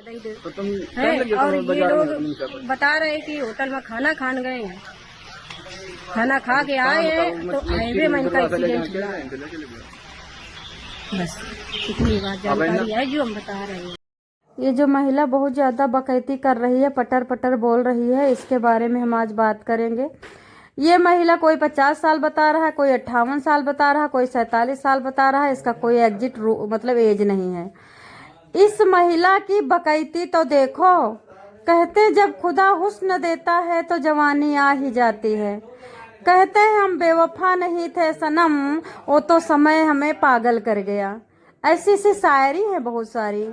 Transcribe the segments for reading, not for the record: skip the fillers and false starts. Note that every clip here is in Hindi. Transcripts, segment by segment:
तो तुम है। और ये लोग बता रहे कि होटल में खाना खान गए हैं, खाना खा के आए हैं तो हाईवे में इनका एक्सीडेंट हुआ। बस इतनी बात जानकारी है जो हम बता रहे हैं। ये जो महिला बहुत ज़्यादा बकैती कर रही है, पटर पटर बोल रही है, इसके बारे में हम आज बात करेंगे। ये महिला कोई 50 साल बता रहा है, कोई 58 साल बता रहा है, कोई 47 साल बता रहा है। इसका कोई एग्जिट मतलब एज नहीं है। इस महिला की बकैती तो देखो। कहते जब खुदा हुस्न देता है तो जवानी आ ही जाती है। कहते हैं हम बेवफा नहीं थे सनम, वो तो समय हमें पागल कर गया। ऐसी सी शायरी है बहुत सारी।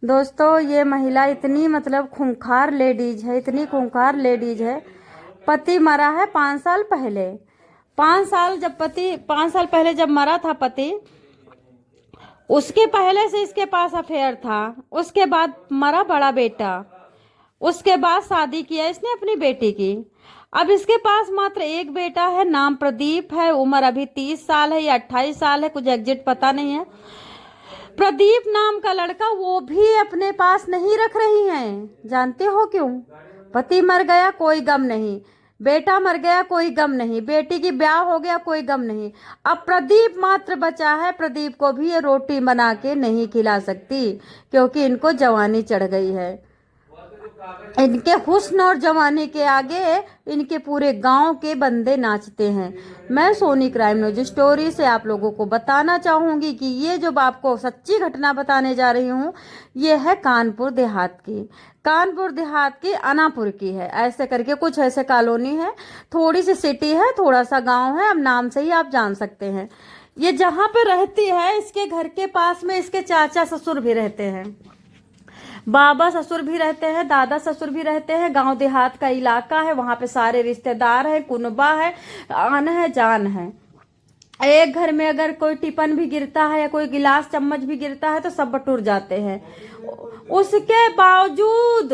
दोस्तों ये महिला इतनी मतलब खूंखार लेडीज है, इतनी खूंखार लेडीज है। पति मरा है 5 साल पहले। 5 साल पहले जब मरा था पति, उसके पहले से इसके पास अफेयर था। उसके बाद मरा बड़ा बेटा, उसके बाद शादी किया इसने अपनी बेटी की। अब इसके पास मात्र एक बेटा है, नाम प्रदीप है। उम्र अभी 30 साल है या 28 साल है, कुछ एग्जिट पता नहीं है। प्रदीप नाम का लड़का वो भी अपने पास नहीं रख रही हैं। जानते हो क्यों? पति मर गया कोई गम नहीं, बेटा मर गया कोई गम नहीं, बेटी की ब्याह हो गया कोई गम नहीं। अब प्रदीप मात्र बचा है। प्रदीप को भी ये रोटी बना के नहीं खिला सकती क्योंकि इनको जवानी चढ़ गई है। इनके हुस्न और जवानी के आगे इनके पूरे गांव के बंदे नाचते हैं। मैं सोनी क्राइम न्यूज स्टोरी से आप लोगों को बताना चाहूंगी कि ये जो आपको सच्ची घटना बताने जा रही हूँ, ये है कानपुर देहात की अनापुर की है। ऐसे करके कुछ ऐसे कॉलोनी है, थोड़ी सी सिटी है, थोड़ा सा गाँव है। अब नाम से ही आप जान सकते हैं। ये जहाँ पे रहती है, इसके घर के पास में इसके चाचा ससुर भी रहते हैं, बाबा ससुर भी रहते हैं, दादा ससुर भी रहते हैं। गांव देहात का इलाका है, वहां पे सारे रिश्तेदार है, कुनबा है, आन है, जान है। एक घर में अगर कोई टिफिन भी गिरता है या कोई गिलास चम्मच भी गिरता है तो सब बटुर जाते हैं। उसके बावजूद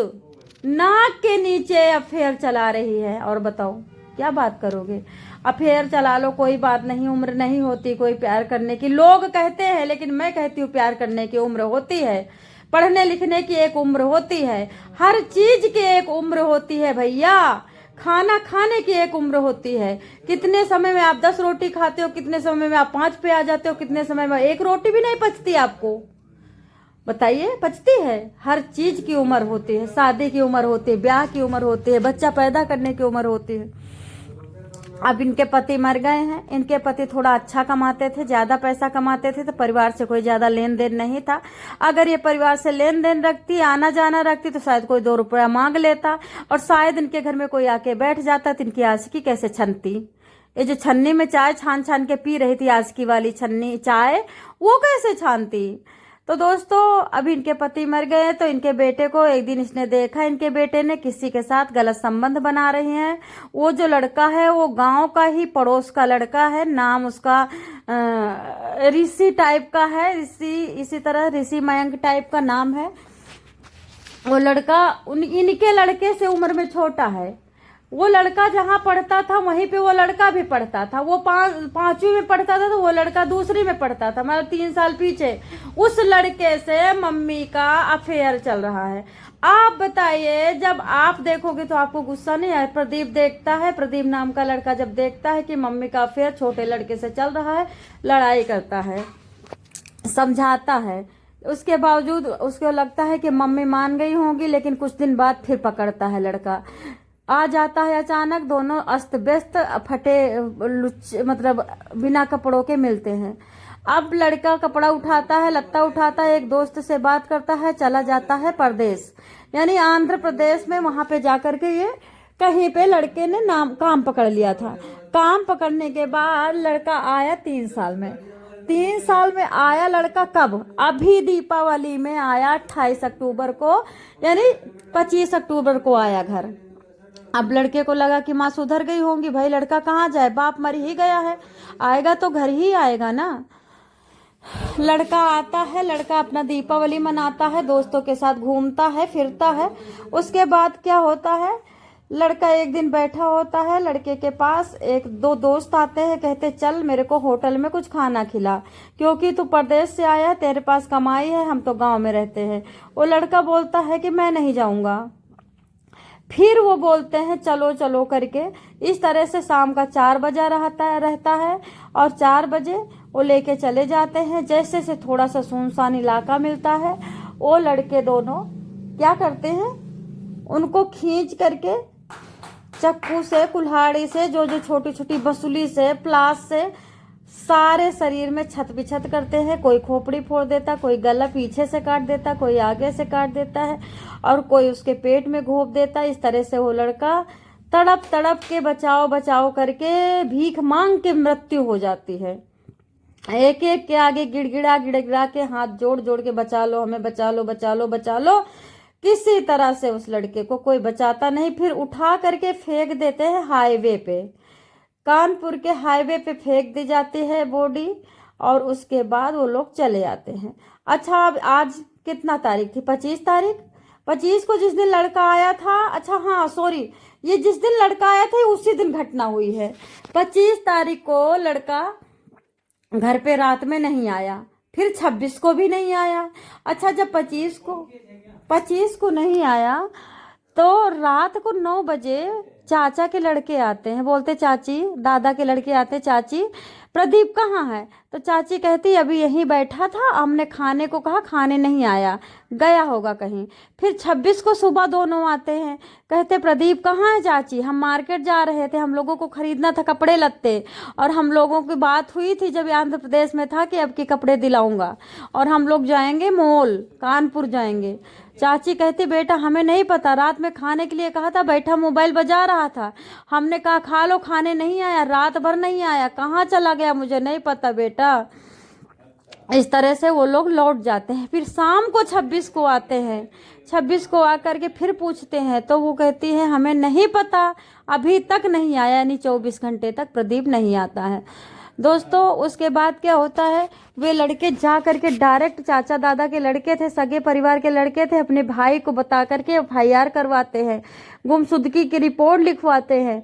नाक के नीचे अफेयर चला रही है। और बताओ क्या बात करोगे? अफेयर चला लो, कोई बात नहीं, उम्र नहीं होती कोई प्यार करने की। लोग कहते हैं, लेकिन मैं कहती हूँ प्यार करने की उम्र होती है, पढ़ने लिखने की एक उम्र होती है, हर चीज की एक उम्र होती है भैया। खाना खाने की एक उम्र होती है। कितने समय में आप 10 रोटी खाते हो, कितने समय में आप 5 पे आ जाते हो, कितने समय में 1 रोटी भी नहीं पचती आपको। बताइए, पचती है? हर चीज की उम्र होती है। शादी की उम्र होती है, ब्याह की उम्र होती है, बच्चा पैदा करने की उम्र होती है। अब इनके पति मर गए हैं। इनके पति थोड़ा अच्छा कमाते थे, ज्यादा पैसा कमाते थे, तो परिवार से कोई ज्यादा लेन देन नहीं था। अगर ये परिवार से लेन देन रखती, आना जाना रखती, तो शायद कोई 2 रुपया मांग लेता और शायद इनके घर में कोई आके बैठ जाता तो इनकी आशिकी कैसे छनती। ये जो छन्नी में चाय छान छान के पी रही थी, आशिकी वाली छन्नी चाय, वो कैसे छानती। तो दोस्तों अभी इनके पति मर गए तो इनके बेटे को एक दिन इसने देखा, इनके बेटे ने किसी के साथ गलत संबंध बना रही हैं। वो जो लड़का है वो गांव का ही पड़ोस का लड़का है। नाम उसका ऋषि टाइप का है, ऋषि, इसी तरह ऋषि मयंक टाइप का नाम है। वो लड़का इनके लड़के से उम्र में छोटा है। वो लड़का जहाँ पढ़ता था वहीं पे वो लड़का भी पढ़ता था। वो 5वीं में पढ़ता था तो वो लड़का दूसरी में पढ़ता था, मतलब 3 साल पीछे। उस लड़के से मम्मी का अफेयर चल रहा है। आप बताइए, जब आप देखोगे तो आपको गुस्सा नहीं आए? प्रदीप देखता है, प्रदीप नाम का लड़का जब देखता है कि मम्मी का अफेयर छोटे लड़के से चल रहा है, लड़ाई करता है, समझाता है। उसके बावजूद उसको लगता है कि मम्मी मान गई होंगी, लेकिन कुछ दिन बाद फिर पकड़ता है लड़का। आ जाता है अचानक, दोनों अस्त व्यस्त फटे मतलब बिना कपड़ों के मिलते हैं। अब लड़का कपड़ा उठाता है, लत्ता उठाता है, एक दोस्त से बात करता है, चला जाता है परदेश, यानी आंध्र प्रदेश में। वहां पे जाकर के ये कहीं पे लड़के ने काम पकड़ लिया था। काम पकड़ने के बाद लड़का आया 3 साल में। 3 साल में आया लड़का कब? अभी दीपावली में आया, 28 अक्टूबर को, यानी 25 अक्टूबर को आया घर। अब लड़के को लगा कि माँ सुधर गई होंगी, भाई लड़का कहाँ जाए, बाप मर ही गया है, आएगा तो घर ही आएगा ना। लड़का आता है, लड़का अपना दीपावली मनाता है, दोस्तों के साथ घूमता है, फिरता है। उसके बाद क्या होता है, लड़का एक दिन बैठा होता है, लड़के के पास एक दो दोस्त आते हैं, कहते चल मेरे को होटल में कुछ खाना खिला, क्योंकि तू प्रदेश से आया है, तेरे पास कमाई है, हम तो गांव में रहते हैं। वो लड़का बोलता है कि मैं नहीं जाऊंगा। फिर वो बोलते हैं चलो चलो करके। इस तरह से शाम का 4 बजा रहता है और 4 बजे वो लेके चले जाते हैं। जैसे से थोड़ा सा सुनसान इलाका मिलता है, वो लड़के दोनों क्या करते हैं, उनको खींच करके चक्कू से, कुल्हाड़ी से, जो जो छोटी छोटी बसुली से, प्लास से सारे शरीर में छत बिछत करते हैं। कोई खोपड़ी फोड़ देता, कोई गला पीछे से काट देता, कोई आगे से काट देता है और कोई उसके पेट में घोंप देता। इस तरह से वो लड़का तड़प तड़प के बचाओ बचाओ करके भीख मांग के मृत्यु हो जाती है। एक एक के आगे गिड़गिड़ा के हाथ जोड़ जोड़ के बचा लो, हमें बचा लो, बचा लो, बचा लो। किसी तरह से उस लड़के को कोई बचाता नहीं। फिर उठा करके फेंक देते हैं हाईवे पे, कानपुर के हाईवे पे फेंक दी जाती है बॉडी और उसके बाद वो लोग चले आते हैं। अच्छा, अब आज कितना तारीख थी? 25 तारीख। 25 को जिस दिन लड़का आया था, अच्छा हाँ सॉरी, ये जिस दिन लड़का आया था उसी दिन घटना हुई है। 25 तारीख को लड़का घर पे रात में नहीं आया, फिर 26 को भी नहीं आया। अच्छा, जब 25 को नहीं आया तो रात को 9 बजे चाचा के लड़के आते हैं, बोलते चाची, दादा के लड़के आते, चाची प्रदीप कहाँ है? तो चाची कहती अभी यहीं बैठा था, हमने खाने को कहा, खाने नहीं आया, गया होगा कहीं। फिर 26 को सुबह दोनों आते हैं, कहते प्रदीप कहाँ है चाची? हम मार्केट जा रहे थे, हम लोगों को खरीदना था कपड़े लत्ते, और हम लोगों की बात हुई थी जब आंध्र प्रदेश में था कि अब के कपड़े दिलाऊंगा और हम लोग जाएंगे मॉल, कानपुर जाएंगे। चाची कहती बेटा हमें नहीं पता, रात में खाने के लिए कहा था, बैठा मोबाइल बजा रहा था, हमने कहा खा लो, खाने नहीं आया, रात भर नहीं आया, कहाँ चला गया मुझे नहीं पता बेटा। इस तरह से वो लोग लौट जाते हैं। फिर शाम को 26 को आते हैं, 26 को आकर के फिर पूछते हैं तो वो कहती है हमें नहीं पता, अभी तक नहीं आया, यानी 24 घंटे तक प्रदीप नहीं आता है। दोस्तों उसके बाद क्या होता है, वे लड़के जा करके डायरेक्ट, चाचा दादा के लड़के थे, सगे परिवार के लड़के थे, अपने भाई को बता करके FIR करवाते हैं, गुमशुदगी की रिपोर्ट लिखवाते हैं।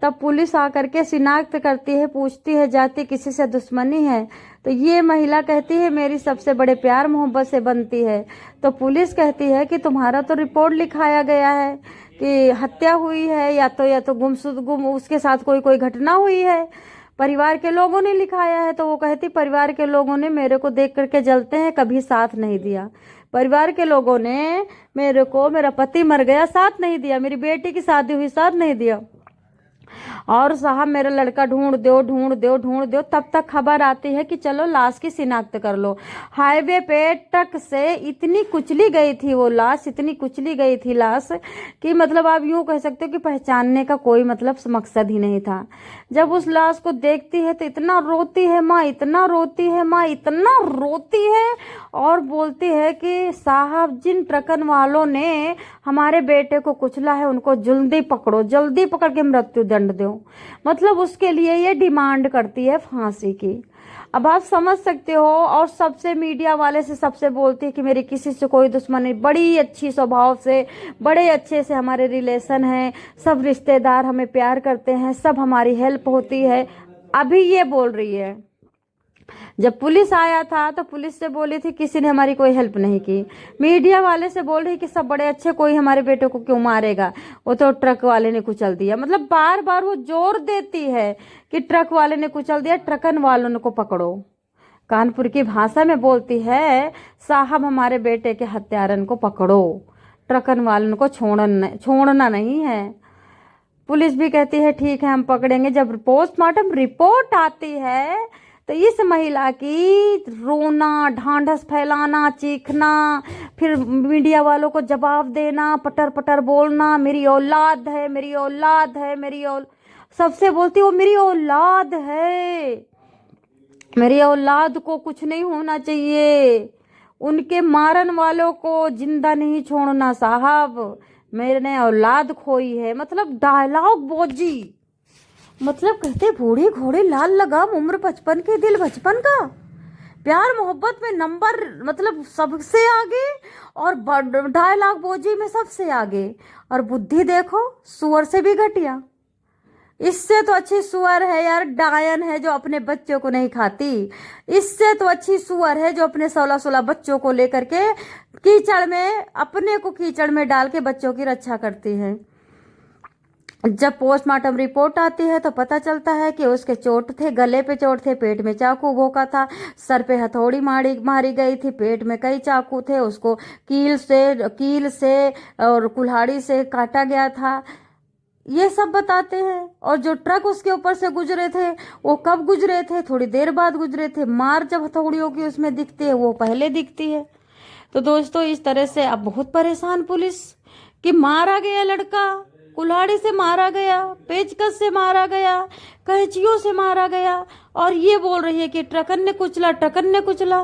तब पुलिस आकर के शिनाख्त करती है, पूछती है जाति किसी से दुश्मनी है? तो ये महिला कहती है मेरी सबसे बड़े प्यार मोहब्बत से बनती है। तो पुलिस कहती है कि तुम्हारा तो रिपोर्ट लिखाया गया है कि हत्या हुई है, या तो गुम उसके साथ कोई घटना हुई है, परिवार के लोगों ने लिखाया है। तो वो कहती परिवार के लोगों ने मेरे को देख करके जलते हैं, कभी साथ नहीं दिया। परिवार के लोगों ने मेरे को, मेरा पति मर गया, साथ नहीं दिया, मेरी बेटी की शादी हुई, साथ नहीं दिया, और साहब मेरा लड़का ढूंढ दो। तब तक खबर आती है कि चलो लाश की शिनाख्त कर लो। हाईवे पे ट्रक से इतनी कुचली गई थी वो लाश, इतनी कुचली गई थी लाश कि मतलब आप यूं कह सकते हो कि पहचानने का कोई मतलब मकसद ही नहीं था। जब उस लाश को देखती है तो इतना रोती है माँ, इतना रोती है माँ, इतना रोती है, और बोलती है कि साहब जिन ट्रकन वालों ने हमारे बेटे को कुचला है उनको जल्दी पकड़ो, जल्दी पकड़ के मृत्यु दंड दो। मतलब उसके लिए ये डिमांड करती है फांसी की। अब आप समझ सकते हो। और सबसे मीडिया वाले से सबसे बोलती है कि मेरी किसी से कोई दुश्मनी, बड़ी अच्छी स्वभाव से, बड़े अच्छे से हमारे रिलेशन हैं, सब रिश्तेदार हमें प्यार करते हैं, सब हमारी हेल्प होती है। अभी ये बोल रही है। जब पुलिस आया था तो पुलिस से बोली थी किसी ने हमारी कोई हेल्प नहीं की। मीडिया वाले से बोल रही कि सब बड़े अच्छे, कोई हमारे बेटे को क्यों मारेगा, वो तो ट्रक वाले ने कुचल दिया। मतलब बार बार वो जोर देती है कि ट्रक वाले ने कुचल दिया, ट्रकन वालों को पकड़ो। कानपुर की भाषा में बोलती है साहब हमारे बेटे के हत्यारन को पकड़ो, ट्रकन वालों को छोड़ना नहीं है। पुलिस भी कहती है ठीक है हम पकड़ेंगे। जब पोस्टमार्टम रिपोर्ट आती है तो इस महिला की रोना, ढांढस फैलाना, चीखना, फिर मीडिया वालों को जवाब देना, पटर पटर बोलना, मेरी औलाद है, मेरी औलाद है, सबसे बोलती वो मेरी औलाद है, मेरी औलाद को कुछ नहीं होना चाहिए, उनके मारन वालों को जिंदा नहीं छोड़ना साहब, मैंने औलाद खोई है। मतलब डायलॉग बोजी, मतलब कहते बूढ़ी घोड़ी लाल लगाम, उम्र 55 के दिल बचपन का। प्यार मोहब्बत में नंबर मतलब सबसे आगे, और डायलॉग बोजी में सबसे आगे, और बुद्धि देखो सुअर से भी घटिया। इससे तो अच्छी सुअर है यार डायन है जो अपने बच्चों को नहीं खाती। इससे तो अच्छी सुअर है जो अपने 16-16 बच्चों को लेकर के कीचड़ में, अपने को कीचड़ में डाल के बच्चों की रक्षा करती है। जब पोस्टमार्टम रिपोर्ट आती है तो पता चलता है कि उसके चोट थे, गले पे चोट थे, पेट में चाकू भोंका था, सर पे हथौड़ी मारी गई थी, पेट में कई चाकू थे, उसको कील से और कुल्हाड़ी से काटा गया था, ये सब बताते हैं। और जो ट्रक उसके ऊपर से गुजरे थे वो कब गुजरे थे, थोड़ी देर बाद गुजरे थे। मार जब हथौड़ियों की उसमें दिखती है वो पहले दिखती है। तो दोस्तों इस तरह से अब बहुत परेशान पुलिस कि मारा गया लड़का, कुल्हाड़ी से मारा गया, पेचकस से मारा गया, कैंचियों से मारा गया, और ये बोल रही है कि ट्रकन ने कुचला।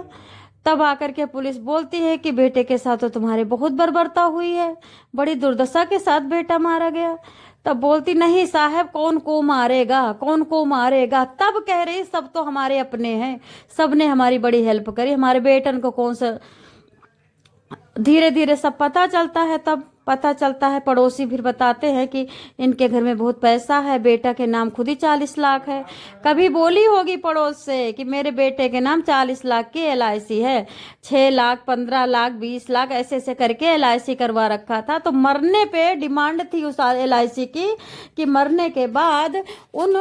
तब आकर के पुलिस बोलती है कि बेटे के साथ तो तुम्हारे बहुत बर्बरता हुई है, बड़ी दुर्दशा के साथ बेटा मारा गया। तब बोलती नहीं साहब कौन को मारेगा। तब कह रही सब तो हमारे अपने हैं, सब ने हमारी बड़ी हेल्प करी, हमारे बेटन को कौन सा। धीरे धीरे सब पता चलता है। तब पता चलता है, पड़ोसी फिर बताते हैं कि इनके घर में बहुत पैसा है, बेटा के नाम खुद ही 40 लाख है। कभी बोली होगी पड़ोस से कि मेरे बेटे के नाम 40 लाख की LIC है, 6 लाख 15 लाख 20 लाख ऐसे करके LIC करवा रखा था। तो मरने पे डिमांड थी उस LIC की कि मरने के बाद उन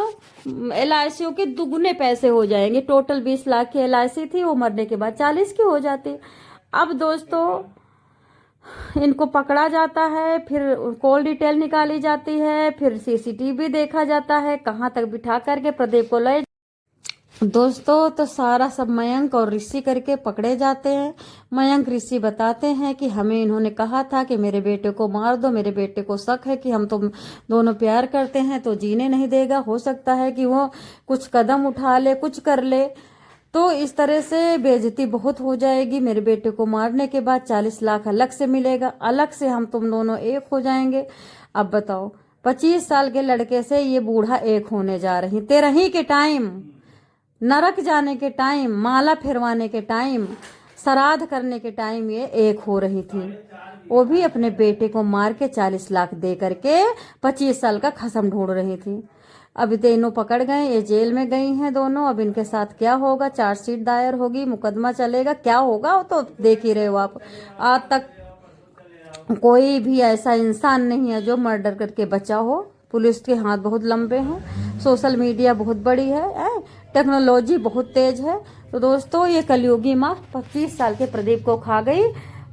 LICों के दुगने पैसे हो जाएंगे। टोटल 20 लाख की LIC थी, वो मरने के बाद 40 की हो जाती। अब दोस्तों इनको पकड़ा जाता है, फिर कॉल डिटेल निकाली जाती है, फिर CCTV देखा जाता है, कहाँ तक बिठा करके प्रदीप को ले। दोस्तों तो सारा सब मयंक और ऋषि करके पकड़े जाते हैं। मयंक ऋषि बताते हैं कि हमें इन्होंने कहा था कि मेरे बेटे को मार दो, मेरे बेटे को शक है कि हम तो दोनों प्यार करते हैं तो जीने नहीं देगा, हो सकता है कि वो कुछ कदम उठा ले, कुछ कर ले, तो इस तरह से बेइज्जती बहुत हो जाएगी। मेरे बेटे को मारने के बाद 40 लाख अलग से मिलेगा, अलग से हम तुम दोनों एक हो जाएंगे। अब बताओ 25 साल के लड़के से ये बूढ़ा एक होने जा रही। 13 के टाइम, नरक जाने के टाइम, माला फेरवाने के टाइम, श्राद्ध करने के टाइम ये एक हो रही थी। वो भी अपने बेटे को मार के 40 लाख दे करके 25 साल का खसम ढूंढ रही थी। अभी तीनों पकड़ गए, ये जेल में गई हैं दोनों। अब इनके साथ क्या होगा, चार्जशीट दायर होगी, मुकदमा चलेगा, क्या होगा वो तो देख ही रहे हो आप। आज तक कोई भी ऐसा इंसान नहीं है जो मर्डर करके बचा हो। पुलिस के हाथ बहुत लंबे हैं, सोशल मीडिया बहुत बड़ी है, टेक्नोलॉजी बहुत तेज है। तो दोस्तों ये कलयुगी माँ 25 साल के प्रदीप को खा गई,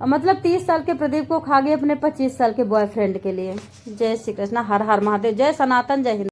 मतलब 30 साल के प्रदीप को खा गई अपने 25 साल के बॉयफ्रेंड के लिए। जय श्री कृष्ण, हर हर महादेव, जय सनातन, जय हिंद।